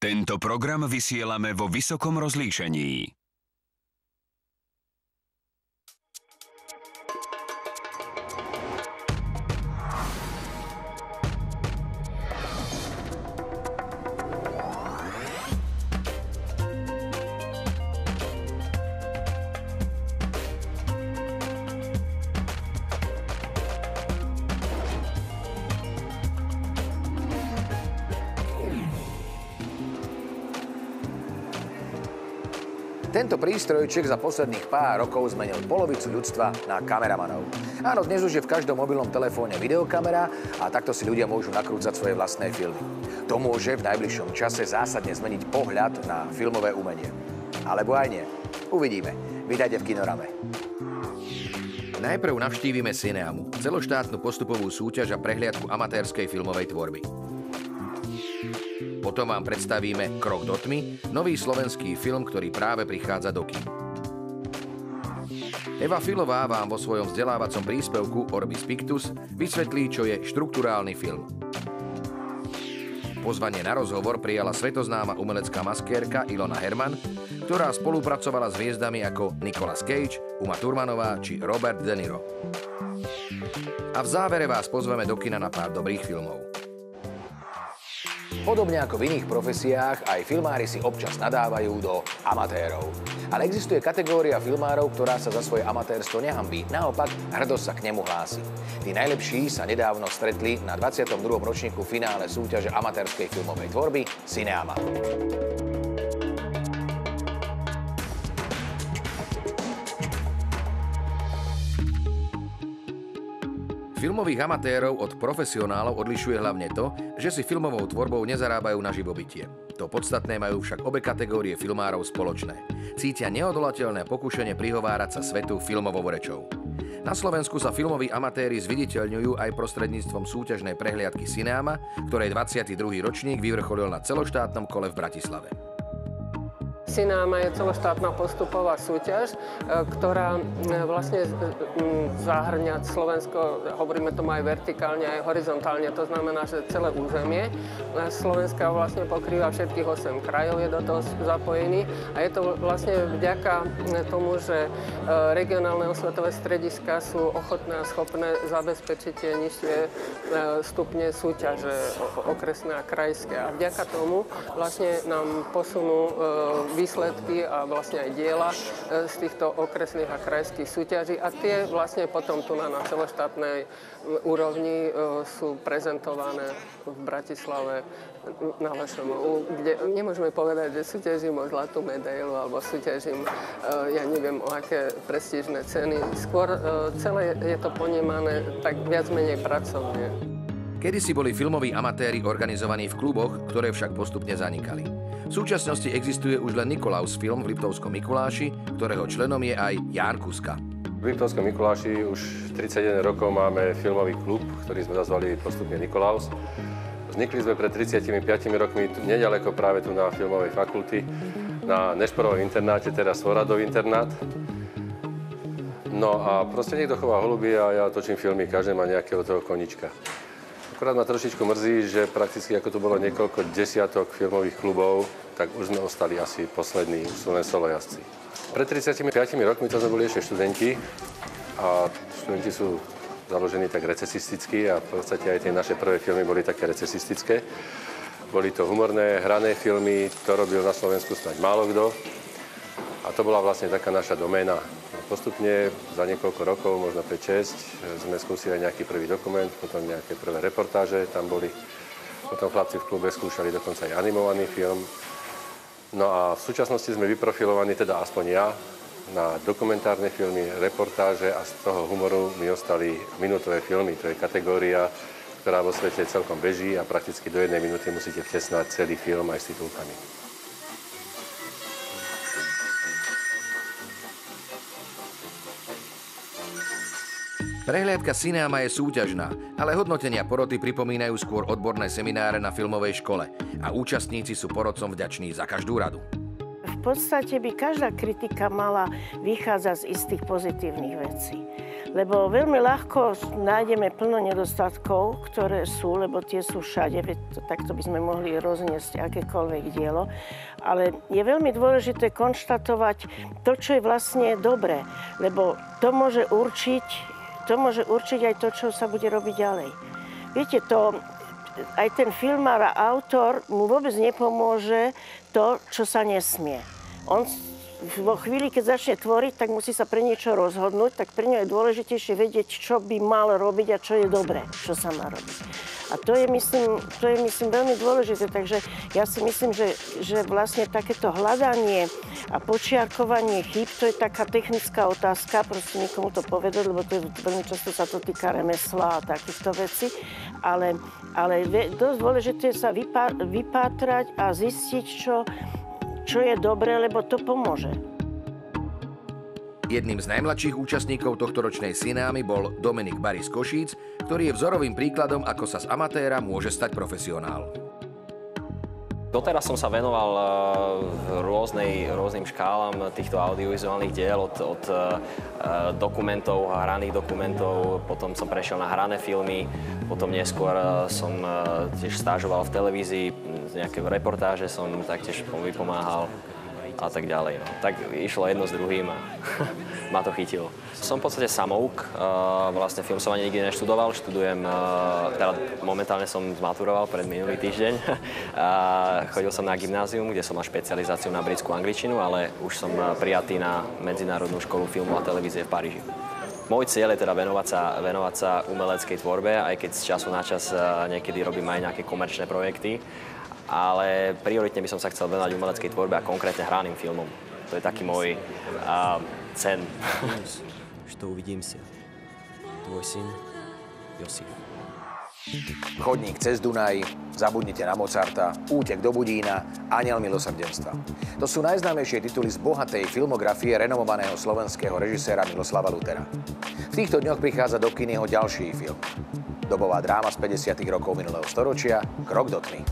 Tento program vysielame vo vysokom rozlíšení. Tento prístrojček za posledných pár rokov zmenil polovicu ľudstva na kameramanov. Áno, dnes už je v každom mobilnom telefóne videokamera a takto si ľudia môžu nakrúcať svoje vlastné filmy. To môže v najbližšom čase zásadne zmeniť pohľad na filmové umenie. Alebo aj nie. Uvidíme. Vítajte v Kinorame. Najprv navštívime Cineamu, celoštátnu postupovú súťaž a prehliadku amatérskej filmovej tvorby. Potom vám predstavíme Krok do tmy, nový slovenský film, ktorý práve prichádza do kín. Eva Filová vám vo svojom vzdelávacom príspevku Orbis Pictus vysvetlí, čo je štrukturálny film. Pozvanie na rozhovor prijala svetoznáma umelecká maskérka Ilona Herman, ktorá spolupracovala s hviezdami ako Nicolas Cage, Uma Thurmanová či Robert De Niro. A v závere vás pozveme do kina na pár dobrých filmov. Podobne ako v iných profesiách, aj filmári si občas nadávajú do amatérov. Ale existuje kategória filmárov, ktorá sa za svoje amatérstvo nehanbí. Naopak, hrdosť sa k nemu hlási. Tí najlepší sa nedávno stretli na 22. ročníku finále súťaže amatérskej filmovej tvorby Cineama. Filmových amatérov od profesionálov odlišuje hlavne to, že si filmovou tvorbou nezarábajú na živobytie. To podstatné majú však obe kategórie filmárov spoločné. Cítia neodolateľné pokušenie prihovárať sa svetu filmovou rečou. Na Slovensku sa filmoví amatéri zviditeľňujú aj prostredníctvom súťažnej prehliadky Cineama, ktorej 22. ročník vyvrcholil na celoštátnom kole v Bratislave. Cineama je celoštátna postupová súťaž, ktorá vlastne zahŕňa Slovensko, hovoríme tomu aj vertikálne, aj horizontálne, to znamená, že celé územie Slovenska vlastne pokrýva všetkých 8 krajov, je do toho zapojený a je to vlastne vďaka tomu, že regionálne osvetové strediska sú ochotné a schopné zabezpečiť tie nižšie stupne súťaže okresné a krajské. A vďaka tomu vlastne nám posunú výsledky a vlastne aj diela z týchto okresných a krajských súťaží a tie vlastne potom tu na celoštátnej úrovni sú prezentované v Bratislave na VŠMU, kde nemôžeme povedať, že súťažím o zlatú medailu alebo súťažím, ja neviem, o aké prestížne ceny. Skôr celé je to ponímané tak viac menej pracovne. Kedysi boli filmoví amatéri organizovaní v kluboch, ktoré však postupne zanikali. V súčasnosti existuje už len Nikolaus film v Liptovskom Mikuláši, ktorého členom je aj Ján Kuska. V Liptovskom Mikuláši už 31 rokov máme filmový klub, ktorý sme nazvali postupne Nikolaus. Vznikli sme pred 35 rokmi nedaleko práve tu na filmovej fakulty, na Nešporovom internáte, teraz Svoradov internát. No a proste niekto chová holuby a ja točím filmy, každý má nejakého toho konička. Akorát ma trošičku mrzí, že prakticky ako tu bolo niekoľko desiatok filmových klubov, tak už sme ostali asi poslední, už sú len solojazdci. Pred 35 rokmi to sme boli ešte študenti a študenti sú založení tak recesisticky a v podstate aj tie naše prvé filmy boli také recesistické. Boli to humorné, hrané filmy, to robil na Slovensku snáď málo kto a to bola vlastne taká naša doména. Postupne za niekoľko rokov, možno 5-6, sme skúsili nejaký prvý dokument, potom nejaké prvé reportáže tam boli. Potom chlapci v klube skúšali dokonca aj animovaný film. No a v súčasnosti sme vyprofilovaní, teda aspoň ja, na dokumentárne filmy, reportáže a z toho humoru mi ostali minútové filmy. To je kategória, ktorá vo svete celkom beží a prakticky do 1 minúty musíte vtesnať celý film aj s titulkami. Prehliadka Cineama je súťažná, ale hodnotenia poroty pripomínajú skôr odborné semináre na filmovej škole a účastníci sú porodcom vďační za každú radu. V podstate by každá kritika mala vychádzať z istých pozitívnych vecí. Lebo veľmi ľahko nájdeme plno nedostatkov, ktoré sú, lebo tie sú všade, takto by sme mohli rozniesť akékoľvek dielo. Ale je veľmi dôležité konštatovať to, čo je vlastne dobré, lebo to môže určiť aj to, čo sa bude robiť ďalej. Viete, aj ten filmár a autor mu vôbec nepomôže to, čo sa nesmie. On vo chvíli, keď začne tvoriť, tak musí sa pre niečo rozhodnúť, tak pre ňo je dôležitejšie vedieť, čo by mal robiť a čo je dobré, čo sa má robiť. A to je, myslím, veľmi dôležité. Takže ja si myslím, že vlastne takéto hľadanie a počiarkovanie chýb, to je taká technická otázka, proste niekomu to povedať, lebo to je, veľmi často sa to týka remesla a takýchto vecí. Ale dosť dôležité je sa vypátrať a zistiť, čo je dobré, lebo to pomôže. Jedným z najmladších účastníkov tohtoročnej Cineámy bol Dominik Baris Košíc, ktorý je vzorovým príkladom, ako sa z amatéra môže stať profesionál. Doteraz som sa venoval rôznym škálam týchto audiovizuálnych diel, od dokumentov, hraných dokumentov, potom som prešiel na hrané filmy, potom neskôr som tiež stážoval v televízii, nejaké reportáže som taktiež vypomáhal a tak ďalej. No. Tak išlo jedno s druhým a ma to chytilo. Som v podstate samouk, vlastne film som ani nikdy neštudoval, teda momentálne som zmaturoval pred minulý týždeň. Chodil som na gymnázium, kde som mal špecializáciu na britskú angličtinu, ale už som prijatý na Medzinárodnú školu filmu a televízie v Paríži. Môj cieľ je teda venovať sa umeleckej tvorbe, aj keď z času na čas niekedy robím aj nejaké komerčné projekty. Ale prioritne by som sa chcel venovať umeleckej tvorbe a konkrétne hraným filmom. To je taký môj sen. Что увидимся. Tvoj syn Josif. Chodník cez Dunaj, Zabudnite na Mozarta, Útek do Budína, Anjel milosrdenstva. To sú najznámejšie tituly z bohatej filmografie renomovaného slovenského režiséra Miloslava Luthera. V týchto dňoch prichádza do kin jeho ďalší film. Dobová dráma z 50. rokov minulého storočia Krok do tmy.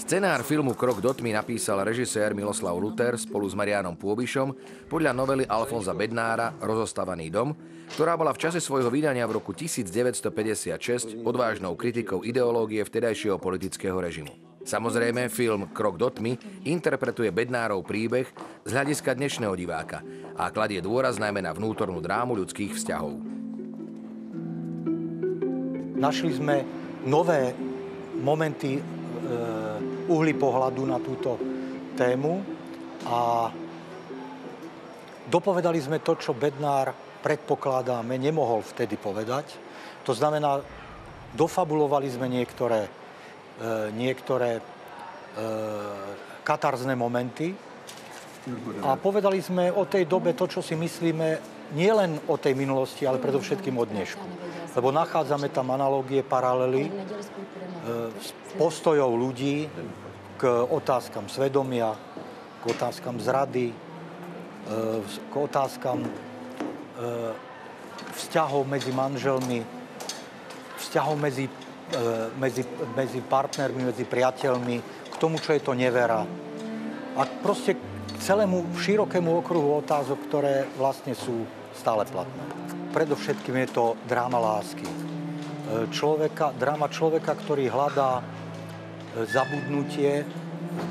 Scenár filmu Krok do tmy napísal režisér Miloslav Luther spolu s Mariánom Pôbišom podľa novely Alfonza Bednára Rozostávaný dom, ktorá bola v čase svojho vydania v roku 1956 odvážnou kritikou ideológie vtedajšieho politického režimu. Samozrejme, film Krok do tmy interpretuje Bednárov príbeh z hľadiska dnešného diváka a kladie dôraz najmä na vnútornú drámu ľudských vzťahov. Našli sme nové momenty, uhly pohľadu na túto tému a dopovedali sme to, čo Bednár, predpokladáme, nemohol vtedy povedať. To znamená, dofabulovali sme niektoré katarzné momenty a povedali sme o tej dobe to, čo si myslíme nielen o tej minulosti, ale predovšetkým o dnešku. Lebo nachádzame tam analógie, paralely postojov ľudí k otázkam svedomia, k otázkam zrady, k otázkam vzťahov medzi manželmi, vzťahov medzi partnermi, medzi priateľmi, k tomu, čo je to nevera. A proste k celému širokému okruhu otázok, ktoré vlastne sú stále platné. Predovšetkým je to dráma lásky. Dráma človeka, ktorý hľadá zabudnutie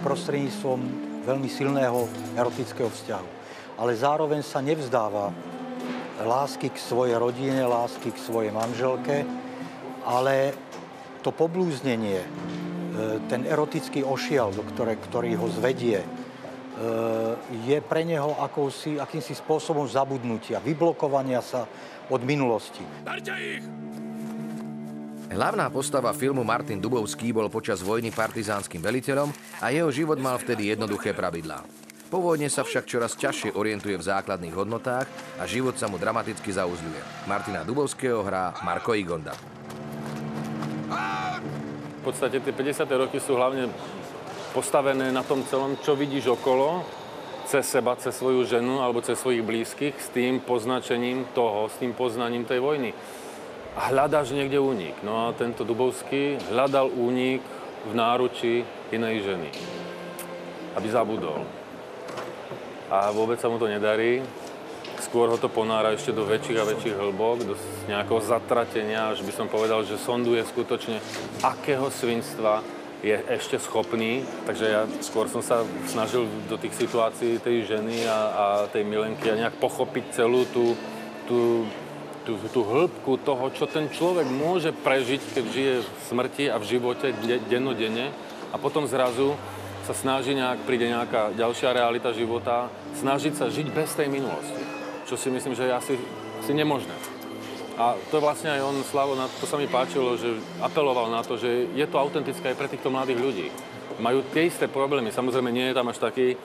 prostredníctvom veľmi silného erotického vzťahu. Ale zároveň sa nevzdáva lásky k svojej rodine, lásky k svojej manželke, ale to poblúznenie, ten erotický ošial, ktorý ho zvedie, je pre neho akýmsi spôsobom zabudnutia, vyblokovania sa od minulosti. Hlavná postava filmu Martin Dubovský bol počas vojny partizánskym veliteľom a jeho život mal vtedy jednoduché pravidlá. Po vojne sa však čoraz ťažšie orientuje v základných hodnotách a život sa mu dramaticky zauzľuje. Martina Dubovského hrá Marko Igonda. V podstate tie 50. roky sú hlavne postavené na tom celom, čo vidíš okolo, cez seba, cez svoju ženu alebo cez svojich blízkych, s tým poznačením toho, s tým poznaním tej vojny. A hľadáš niekde únik. No a tento Dubovský hľadal únik v v náručí inej ženy. Aby zabudol. A vôbec sa mu to nedarí. Skôr ho to ponára ešte do väčších a väčších hĺbok, do nejakého zatratenia, až by som povedal, že sonduje skutočne, akého svinstva je ešte schopný. Takže ja skôr som sa snažil do tých situácií tej ženy a tej milenky a nejak pochopiť celú tú hĺbku toho, čo ten človek môže prežiť, keď žije v smrti a v živote dennodenne. A potom zrazu sa snaží príde nejaká ďalšia realita života, snažiť sa žiť bez tej minulosti. Čo si myslím, že je asi nemožné. A to vlastne aj on, Slavo, to sa mi páčilo, že apeloval na to, že je to autentické aj pre týchto mladých ľudí. Majú tie isté problémy. Samozrejme, nie je tam až taký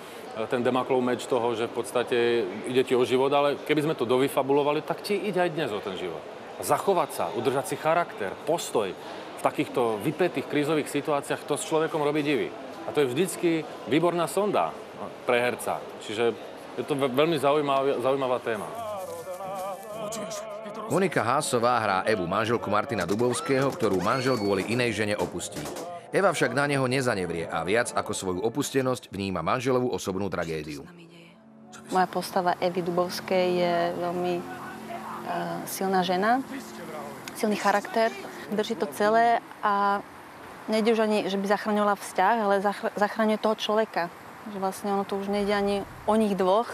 ten Demaklov meč toho, že v podstate ide ti o život, ale keby sme to dovyfabulovali, tak ti ide aj dnes o ten život. A zachovať sa, udržať si charakter, postoj v takýchto vypätých krízových situáciách, to s človekom robí divy. A to je vždycky výborná sonda pre herca. Čiže je to veľmi zaujímavá téma. Monika Hásová hrá Evu, manželku Martina Dubovského, ktorú manžel kvôli inej žene opustí. Eva však na neho nezanevrie a viac ako svoju opustenosť vníma manželovú osobnú tragédiu. Moja postava Evy Dubovskej je veľmi silná žena, silný charakter, drží to celé a nejde už ani, že by zachraňovala vzťah, ale zachraňuje toho človeka. Že vlastne ono to už nejde ani o nich dvoch,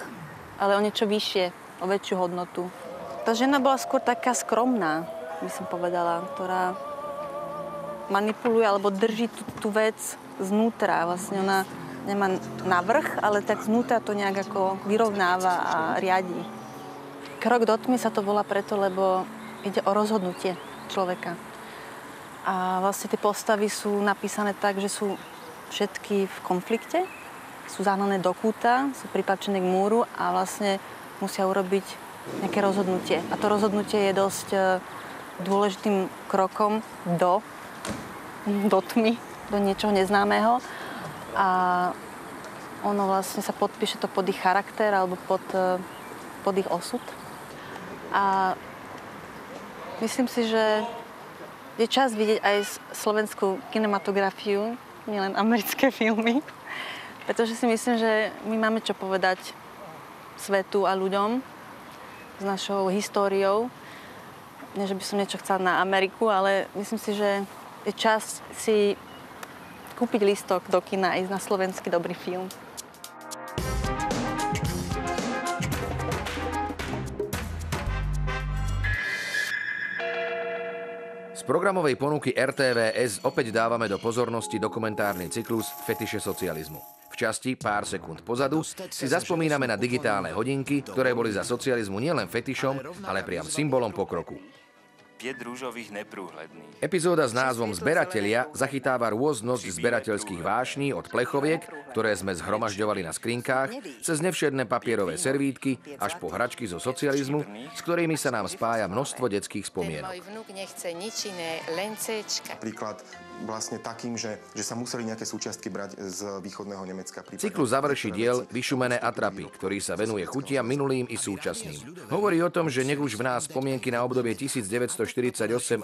ale o niečo vyššie, o väčšiu hodnotu. Tá žena bola skôr taká skromná, by som povedala, ktorá manipuluje alebo drží tú vec znútra. Vlastne ona nemá navrch, ale tak znútra to nejak ako vyrovnáva a riadi. Krok do tmy sa to volá preto, lebo ide o rozhodnutie človeka. A vlastne tie postavy sú napísané tak, že sú všetky v konflikte, sú zahnané do kúta, sú pripáčené k múru a vlastne musia urobiť nejaké rozhodnutie. A to rozhodnutie je dosť dôležitým krokom do tmy, do niečoho neznámeho. A ono vlastne sa podpíše to pod ich charakter alebo pod ich osud. A myslím si, že je čas vidieť aj slovenskú kinematografiu, nielen americké filmy. Pretože si myslím, že my máme čo povedať svetu a ľuďom s našou históriou. Nie, že by som niečo chcela na Ameriku, ale myslím si, že je čas si kúpiť lístok do kina a ísť na slovenský dobrý film. Z programovej ponuky RTVS opäť dávame do pozornosti dokumentárny cyklus Fetiše socializmu. V časti Pár sekúnd pozadu si zaspomíname na digitálne hodinky, ktoré boli za socializmu nielen fetišom, ale priam symbolom pokroku. 5 rúžových neprúhledných. Epizóda s názvom Zberatelia zachytáva rôznosť zberateľských vášní od plechoviek, ktoré sme zhromažďovali na skrinkách, cez nevšedné papierové servítky až po hračky zo socializmu, s ktorými sa nám spája množstvo detských spomienok. Môj vnuk nechce nič iné, len C-čka. Príklad vlastne takým, že sa museli nejaké súčiastky brať z východného Nemecka. Cyklus završí diel Vyšumené atrapy, ktorý sa venuje chutiam minulým i súčasným. Hovorí o tom, že nech už v nás spomienky na obdobie 1948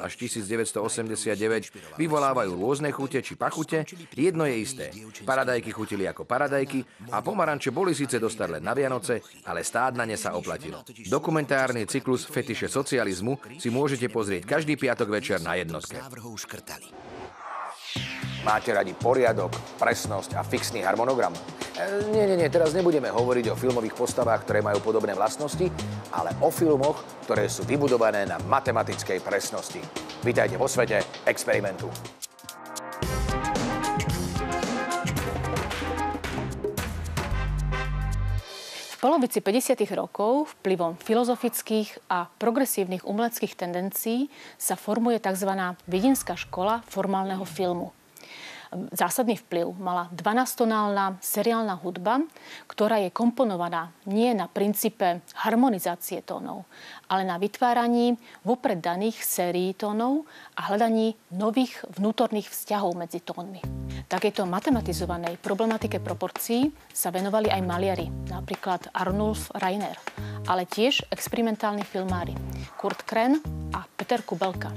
až 1989 vyvolávajú rôzne chute či pachute, jedno je isté. Paradajky chutili ako paradajky a pomaranče boli síce dostať len na Vianoce, ale stáť na ne sa oplatilo. Dokumentárny cyklus Fetiše socializmu si môžete pozrieť každý piatok večer na Jednotke. Máte radi poriadok, presnosť a fixný harmonogram? Nie, teraz nebudeme hovoriť o filmových postavách, ktoré majú podobné vlastnosti, ale o filmoch, ktoré sú vybudované na matematickej presnosti. Vítajte vo svete experimentu. V polovici 50. rokov vplyvom filozofických a progresívnych umeleckých tendencií sa formuje tzv. Viedinská škola formálneho filmu. Zásadný vplyv mala 12-tonálna seriálna hudba, ktorá je komponovaná nie na princípe harmonizácie tónov, ale na vytváraní vopred daných sérií tónov a hľadaní nových vnútorných vzťahov medzi tónmi. Takéto matematizovanej problematike proporcií sa venovali aj maliari, napríklad Arnulf Rainer, ale tiež experimentálni filmári Kurt Kren a Peter Kubelka.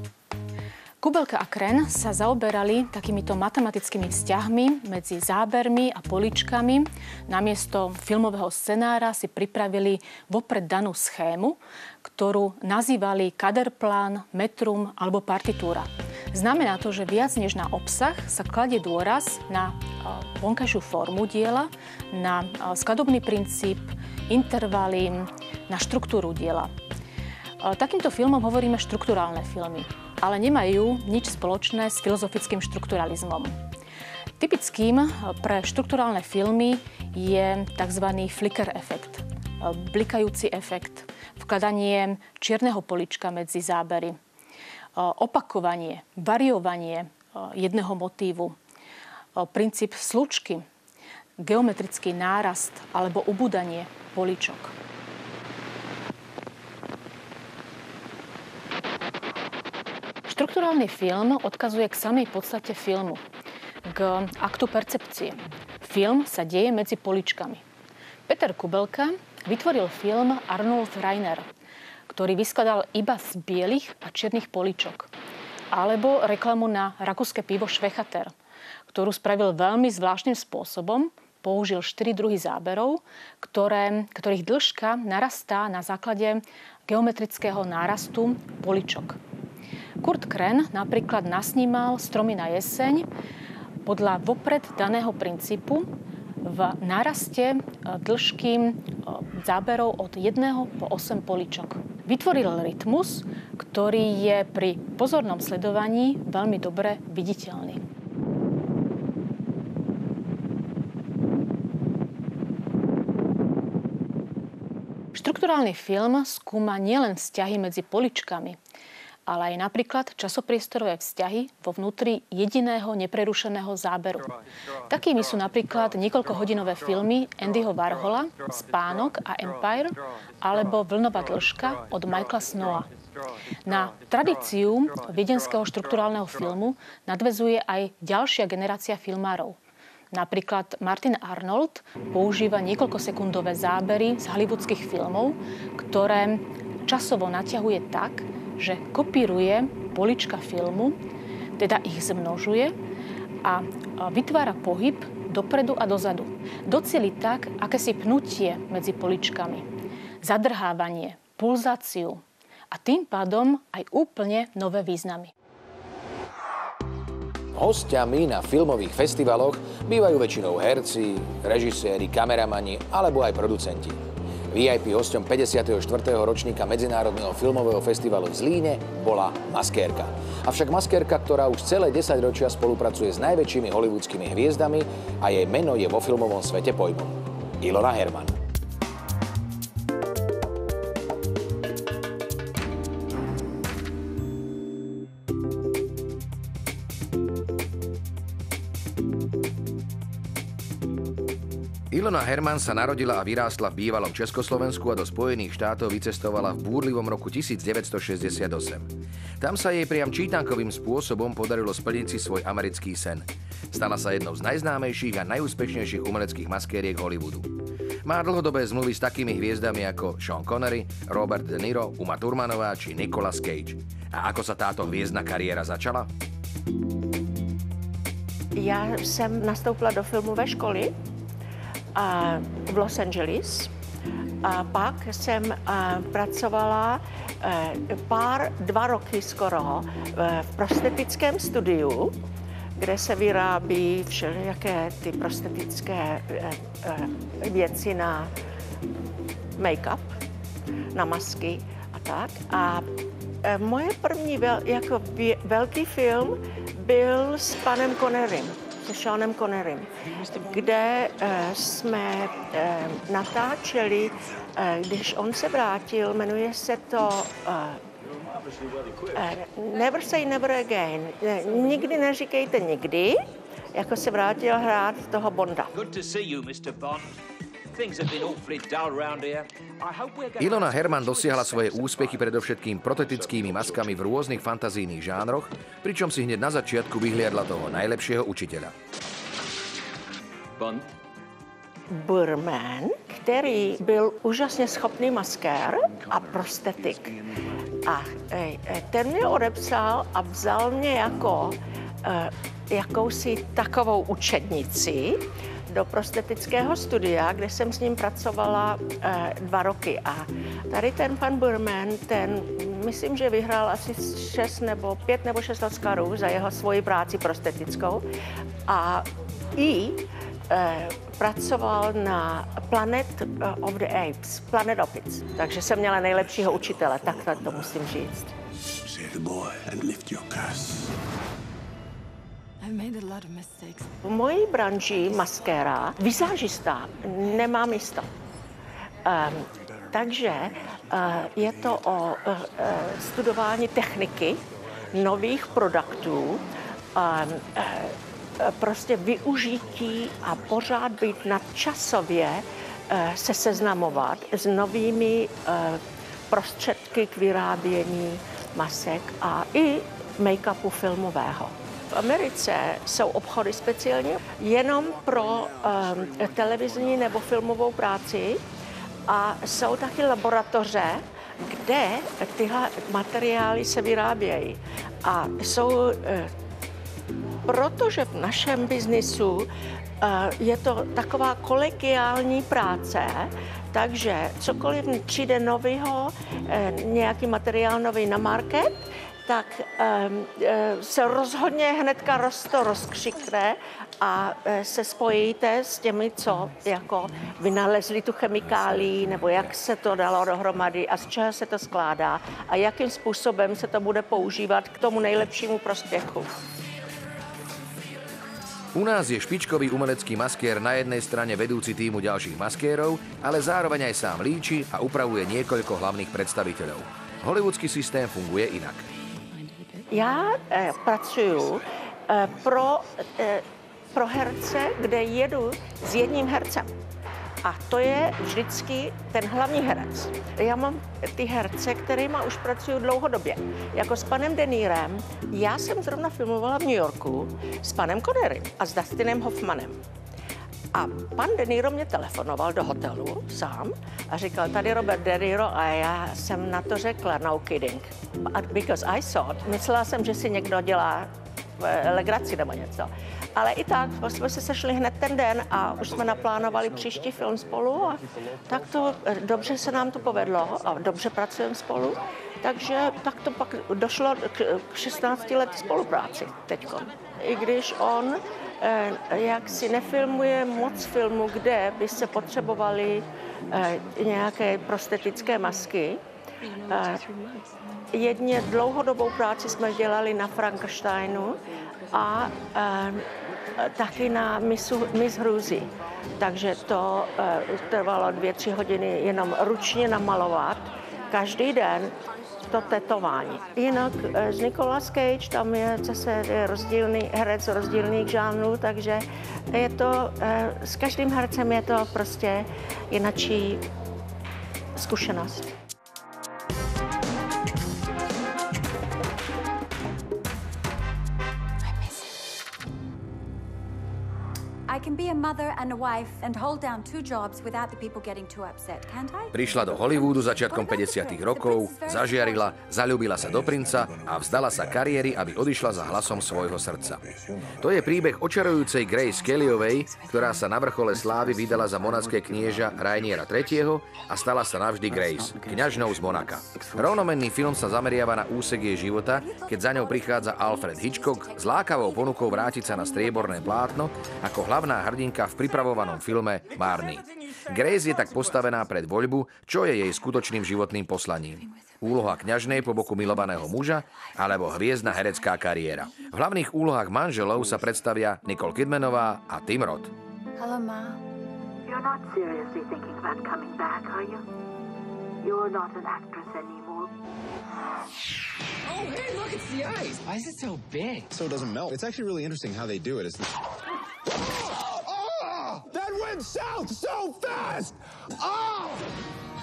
Kubelka a Kren sa zaoberali takýmito matematickými vzťahmi medzi zábermi a poličkami. Namiesto filmového scenára si pripravili vopred danú schému, ktorú nazývali kaderplán, metrum alebo partitúra. Znamená to, že viac než na obsah sa kladie dôraz na vonkajšiu formu diela, na skladobný princíp, intervaly, na štruktúru diela. Takýmto filmom hovoríme štrukturálne filmy, ale nemajú nič spoločné s filozofickým štrukturalizmom. Typickým pre štrukturálne filmy je tzv. Flicker efekt, blikajúci efekt, vkladanie čierneho polička medzi zábery, opakovanie, variovanie jedného motívu, princíp slučky, geometrický nárast alebo ubúdanie poličok. Štrukturálny film odkazuje k samej podstate filmu, k aktu percepcie. Film sa deje medzi poličkami. Peter Kubelka vytvoril film Arnold Reiner, ktorý vyskladal iba z bielých a čiernych poličok. Alebo reklamu na rakúske pivo Schwechater, ktorú spravil veľmi zvláštnym spôsobom, použil 4 druhy záberov, ktorých dĺžka narastá na základe geometrického nárastu poličok. Kurt Kren napríklad nasnímal Stromy na jeseň podľa vopred daného princípu v náraste dĺžky záberov od 1 po 8 poličok. Vytvoril rytmus, ktorý je pri pozornom sledovaní veľmi dobre viditeľný. Štrukturálny film skúma nielen vzťahy medzi poličkami, ale aj napríklad časopriestorové vzťahy vo vnútri jediného neprerušeného záberu. Takými sú napríklad niekoľkohodinové filmy Andyho Warhola Spánok a Empire alebo Vlnová dĺžka od Michaela Snowa. Na tradíciu viedenského štrukturálneho filmu nadväzuje aj ďalšia generácia filmárov. Napríklad Martin Arnold používa niekoľkosekundové zábery z hollywoodských filmov, ktoré časovo naťahuje tak, že kopíruje polička filmu, teda ich zmnožuje a vytvára pohyb dopredu a dozadu. Docieli tak akési pnutie medzi poličkami, zadrhávanie, pulzáciu a tým pádom aj úplne nové významy. Hostiami na filmových festivaloch bývajú väčšinou herci, režiséri, kameramani alebo aj producenti. VIP hosťom 54. ročníka Medzinárodného filmového festivalu v Zlíne bola Maskérka. Avšak Maskérka, ktorá už celé 10 ročia spolupracuje s najväčšími hollywoodskými hviezdami a jej meno je vo filmovom svete pojmom. Ilona Herman. Ilona Herman sa narodila a vyrástla v bývalom Československu a do Spojených štátov vycestovala v búrlivom roku 1968. Tam sa jej priam čítankovým spôsobom podarilo splniť si svoj americký sen. Stala sa jednou z najznámejších a najúspešnejších umeleckých maskériek Hollywoodu. Má dlhodobé zmluvy s takými hviezdami ako Sean Connery, Robert De Niro, Uma Thurmanová či Nicolas Cage. A ako sa táto hviezdna kariéra začala? Já jsem nastoupila do filmové školy v Los Angeles. A pak jsem pracovala 2 roky skoro v prostetickém studiu, kde se vyrábí všelijaké ty prostetické věci na make-up, na masky a tak. A moje první velký film byl s panem Connerym, se Seanem Connerym, kde jsme natáčeli, když on se vrátil, jmenuje se to Never Say Never Again. Nikdy neříkejte nikdy, jako se vrátil hrát toho Bonda. Ilona Herman dosiahla svoje úspechy predovšetkým protetickými maskami v rôznych fantazijných žánroch, pričom si hneď na začiatku vyhliadla toho najlepšieho učiteľa. Burman, který byl úžasně schopný maskér a prostetik. A ten mě odepsal a vzal mě jako jakousi takovou učednici do prostetického studia, kde jsem s ním pracovala 2 roky. A tady ten pan Burman, ten myslím, že vyhrál asi 5 nebo 6 Oscarů za jeho svoji práci prostetickou. A pracoval na Planet of the Apes, Planet Opic. Takže jsem měla nejlepšího učitele, takhle to musím říct. V mojí branži maskéra, vizážista, nemá místo. Takže je to o studování techniky, nových produktů, prostě využití a pořád být nadčasově se seznamovat s novými prostředky k vyrábění masek a i make-upu filmového. V Americe jsou obchody speciálně jenom pro televizní nebo filmovou práci a jsou taky laboratoře, kde tyhle materiály se vyrábějí. A jsou, protože v našem biznisu je to taková kolegiální práce, takže cokoliv přijde nového, nějaký materiál nový na market, tak se rozhodně hnedka to rozkřikne a se spojíte s těmi, co jako vynalezli tu chemikálii, nebo jak se to dalo dohromady a z čeho se to skládá a jakým způsobem se to bude používat k tomu nejlepšímu prospěchu. U nás je špičkový umelecký maskier na jednej strane vedúci týmu ďalších maskérov, ale zároveň aj sám líči a upravuje niekoľko hlavných predstaviteľov. Hollywoodský systém funguje inak. Já pracuju pro herce, kde jedu s jedním hercem. A to je vždycky ten hlavní herec. Já mám ty herce, kterýma už pracuju dlouhodobě. Jako s panem De Nirem. Já jsem zrovna filmovala v New Yorku s panem Connerym a s Dustinem Hoffmanem. A pan De Niro mě telefonoval do hotelu sám a říkal, tady Robert De Niro a já jsem na to řekla, no kidding. Because I thought, myslela jsem, že si někdo dělá legraci nebo něco. Ale i tak, jsme se sešli hned ten den a už jsme naplánovali příští film spolu a tak to dobře se nám to povedlo a dobře pracujeme spolu. Takže tak to pak došlo k 16 letí spolupráci teďkon. I když on jak si nefilmuje moc filmů, kde by se potřebovaly nějaké prostetické masky. Jedně dlouhodobou práci jsme dělali na Frankensteinu a taky na Miss Hrůzy. Takže to trvalo 2-3 hodiny jenom ručně namalovat každý den to tetování. Jinak z Nicolas Cage, tam je zase rozdílný herec rozdílných žánrů, takže je to, s každým hercem je to prostě jinačí zkušenost. Prišla do Hollywoodu začiatkom 50. rokov, zažiarila, zaľúbila sa do princa a vzdala sa kariéry, aby odišla za hlasom svojho srdca. To je príbeh očarujúcej Grace Kellyovej, ktorá sa na vrchole slávy vydala za monacké knieža Rainiera III. A stala sa navždy Grace, kňažnou z Monaka. Rovnomenný film sa zameriava na úsek jej života, keď za ňou prichádza Alfred Hitchcock s lákavou ponukou vrátiť sa na strieborné plátno ako hlavná hrdinka v pripravovanom filme Marnie. Grace je tak postavená pred voľbu, čo je jej skutočným životným poslaním. Úloha kňažnej po boku milovaného muža alebo hviezdna herecká kariéra. V hlavných úlohách manželov sa predstavia Nicole Kidmanová a Tim Roth. Hello, Ma. You're not seriously thinking about coming back, are you? You're not an actress anymore. Oh, hey, look, it's the ice. Why is it so big? So it doesn't melt. It's actually really interesting how they do it. It's That went south so fast! Oh!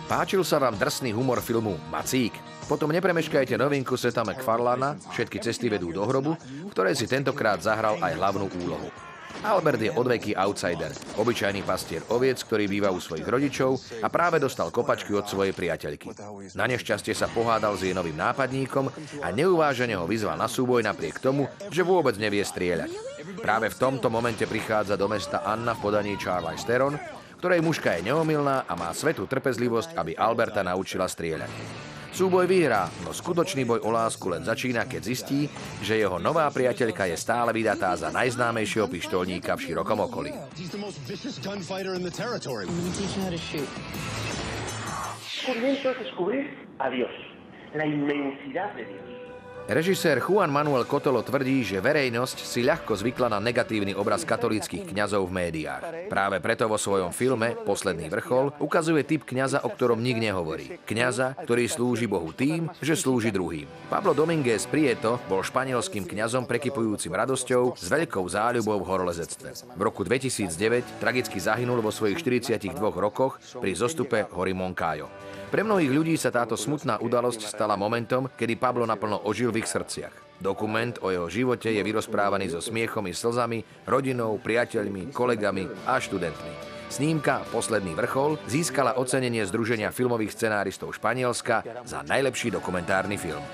Páčil sa vám drsný humor filmu Macík? Potom nepremeškajte novinku Seta MacFarlana Všetky cesty vedú do hrobu, v ktorej si tentokrát zahral aj hlavnú úlohu. Albert je odveký outsider, obyčajný pastier oviec, ktorý býva u svojich rodičov a práve dostal kopačky od svojej priateľky. Na nešťastie sa pohádal s jej novým nápadníkom a neuvážene ho vyzval na súboj napriek tomu, že vôbec nevie strieľať. Práve v tomto momente prichádza do mesta Anna v podaní Charlize Theron, ktorej mužka je neomylná a má svätú trpezlivosť, aby Alberta naučila strieľať. Súboj vyhrá, no skutočný boj o lásku len začína, keď zistí, že jeho nová priateľka je stále vydatá za najznámejšieho pištolníka v širokom okolí. Comienzo a descubrir a Dios, la inmensidad de Dios. Režisér Juan Manuel Cotelo tvrdí, že verejnosť si ľahko zvykla na negatívny obraz katolíckych kňazov v médiách. Práve preto vo svojom filme Posledný vrchol ukazuje typ kňaza, o ktorom nik nehovorí. Kňaza, ktorý slúži Bohu tým, že slúži druhým. Pablo Domínguez Prieto bol španielským kňazom prekypujúcim radosťou s veľkou záľubou v horolezectve. V roku 2009 tragicky zahynul vo svojich 42 rokoch pri zostupe hory Moncayo. Pre mnohých ľudí sa táto smutná udalosť stala momentom, kedy Pablo naplno ožil v ich srdciach. Dokument o jeho živote je vyrozprávaný so smiechom i slzami, rodinou, priateľmi, kolegami a študentmi. Snímka Posledný vrchol získala ocenenie Združenia filmových scenáristov Španielska za najlepší dokumentárny film.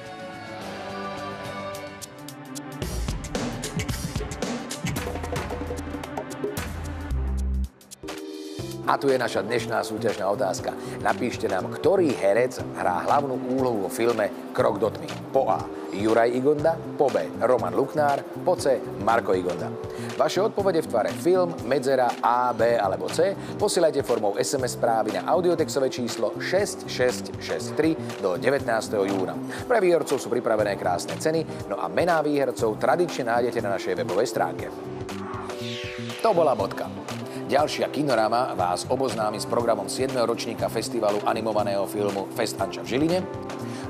A tu je naša dnešná súťažná otázka. Napíšte nám, ktorý herec hrá hlavnú úlohu vo filme Krok do tmy. Po A. Juraj Igonda, po B. Roman Luchnár, po C. Marko Igonda. Vaše odpovede v tvare film, medzera A, B alebo C posielajte formou SMS správy na audiotextové číslo 6663 do 19. júna. Pre výhercov sú pripravené krásne ceny, no a mená výhercov tradične nájdete na našej webovej stránke. To bola bodka. Ďalšia Kinorama vás oboznámi s programom 7. ročníka festivalu animovaného filmu Fest Anča v Žiline.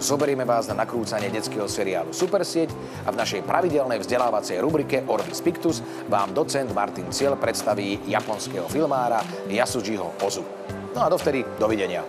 Zoberieme vás na nakrúcanie detského seriálu Supersieť a v našej pravidelnej vzdelávacej rubrike Orbis Pictus vám docent Martin Ciel predstaví japonského filmára Yasujiho Ozu. No a dovtedy dovidenia.